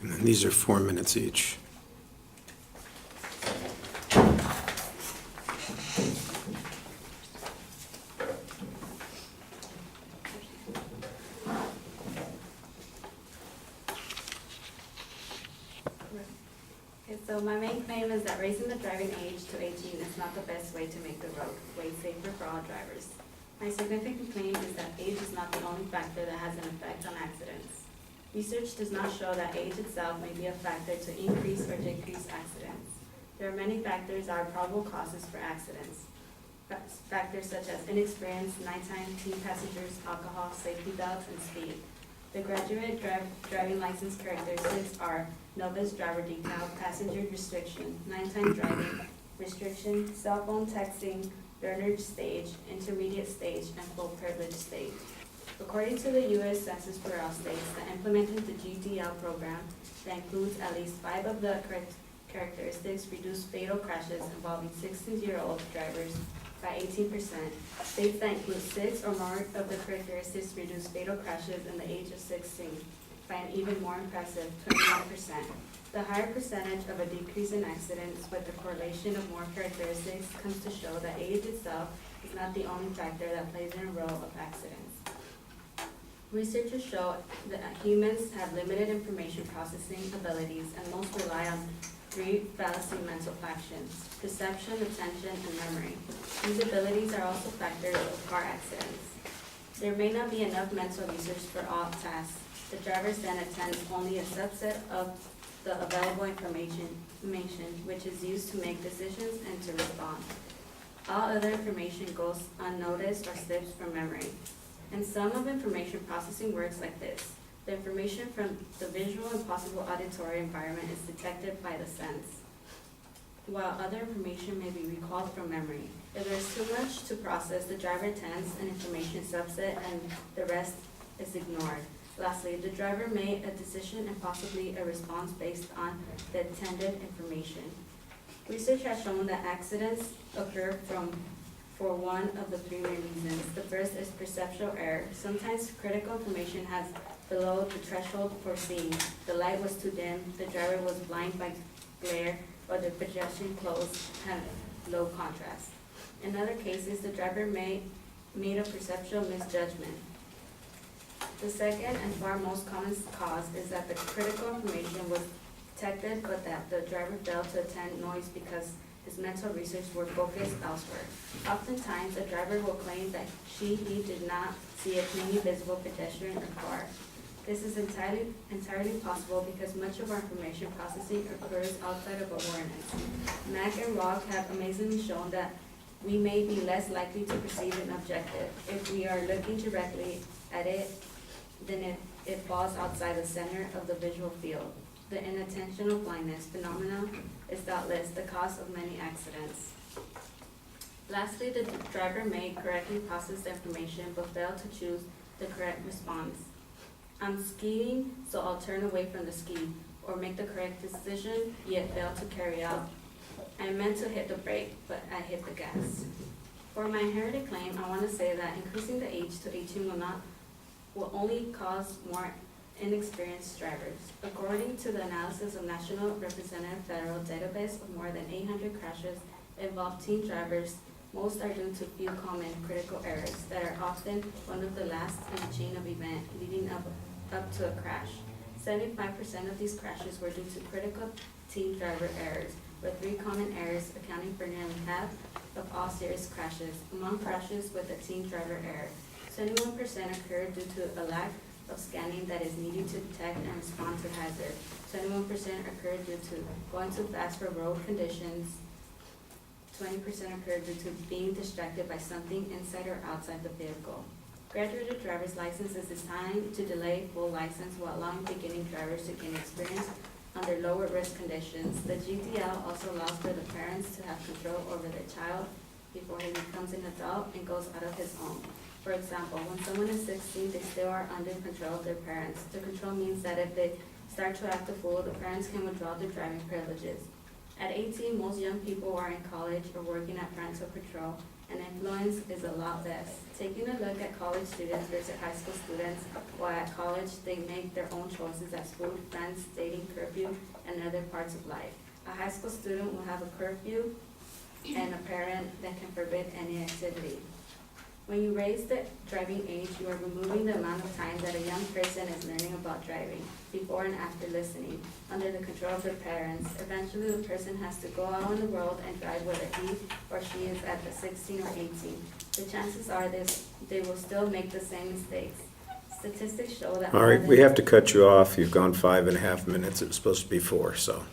And then these are 4 minutes each. Okay, so my main claim is that raising the driving age to 18 is not the best way to make the roadway safer for all drivers. My significant claim is that age is not the only factor that has an effect on accidents. Research does not show that age itself may be a factor to increase or decrease accidents. There are many factors that are probable causes for accidents. Factors such as inexperience, nighttime, teen passengers, alcohol, safety belts, and speed. The graduate driving license characteristics are novice driver decal, passenger restriction, nighttime driving restriction, cell phone texting, learner stage, intermediate stage, and full privilege stage. According to the U.S. Census Bureau states that implementing the GDL program that includes at least 5 of the characteristics reduce fatal crashes involving 16-year-old drivers by 18%. States that include 6 or more of the characteristics reduce fatal crashes in the age of 16 by an even more impressive 21%. The higher percentage of a decrease in accidents with the correlation of more characteristics comes to show that age itself is not the only factor that plays in a role of accidents. Researchers show that humans have limited information processing abilities and most rely on 3 fallacy mental functions: perception, attention, and memory. These abilities are also factors of car accidents. There may not be enough mental research for all tasks. The drivers then attend only a subset of the available information which is used to make decisions and to respond. All other information goes unnoticed or slips from memory. And some of information processing works like this. The information from the visual and possible auditory environment is detected by the sense, while other information may be recalled from memory. If there's too much to process, the driver attends an information subset and the rest is ignored. Lastly, the driver made a decision and possibly a response based on the attended information. Research has shown that accidents occur for one of the 3 main reasons. The first is perceptual error. Sometimes critical information has below the threshold for seeing. The light was too dim, the driver was blind by glare, or the pedestrian clothes had low contrast. In other cases, the driver made a perceptual misjudgment. The second and far most common cause is that the critical information was detected, but that the driver failed to attend noise because his mental research were focused elsewhere. Oftentimes, a driver will claim that he did not see a plainly visible pedestrian or car. This is entirely possible because much of our information processing occurs outside of awareness. Mack and Rock have amazingly shown that we may be less likely to perceive an objective if we are looking directly at it than if it falls outside the center of the visual field. The inattentional blindness phenomenon is doubtless the cause of many accidents. Lastly, the driver may correctly process the information but fail to choose the correct response. I'm skiing, so I'll turn away from the ski, or make the correct decision, yet fail to carry out. I meant to hit the brake, but I hit the gas. For my inherited claim, I want to say that increasing the age to 18 will only cause more inexperienced drivers. According to the analysis of National Representative Federal Database of more than 800 crashes involve teen drivers, most are due to few common critical errors that are often one of the last in the chain of event leading up to a crash. 75% of these crashes were due to critical teen driver errors, with 3 common errors accounting for nearly half of all serious crashes. Among crashes with a teen driver error, 71% occurred due to a lack of scanning that is needed to detect and respond to hazard. 21% occurred due to going too fast for road conditions. 20% occurred due to being distracted by something inside or outside the vehicle. Graduated driver's license is designed to delay full license while allowing beginning drivers to gain experience under lower risk conditions. The GDL also allows for the parents to have control over their child before he becomes an adult and goes out of his own. For example, when someone is 16, they still are under control of their parents. The control means that if they start to act a fool, the parents can withdraw their driving privileges. At 18, most young people are in college or working at parental control and influence is a lot less. Taking a look at college students versus high school students, while at college, they make their own choices as food, friends, dating, curfew, and other parts of life. A high school student will have a curfew and a parent that can forbid any activity. When you raise the driving age, you are removing the amount of time that a young person is learning about driving, before and after listening, under the control of their parents. Eventually, the person has to go out in the world and drive whether he or she is at the 16 or 18. The chances are they will still make the same mistakes. Statistics show that. All right, we have to cut you off. You've gone 5.5 minutes. It was supposed to be 4, so.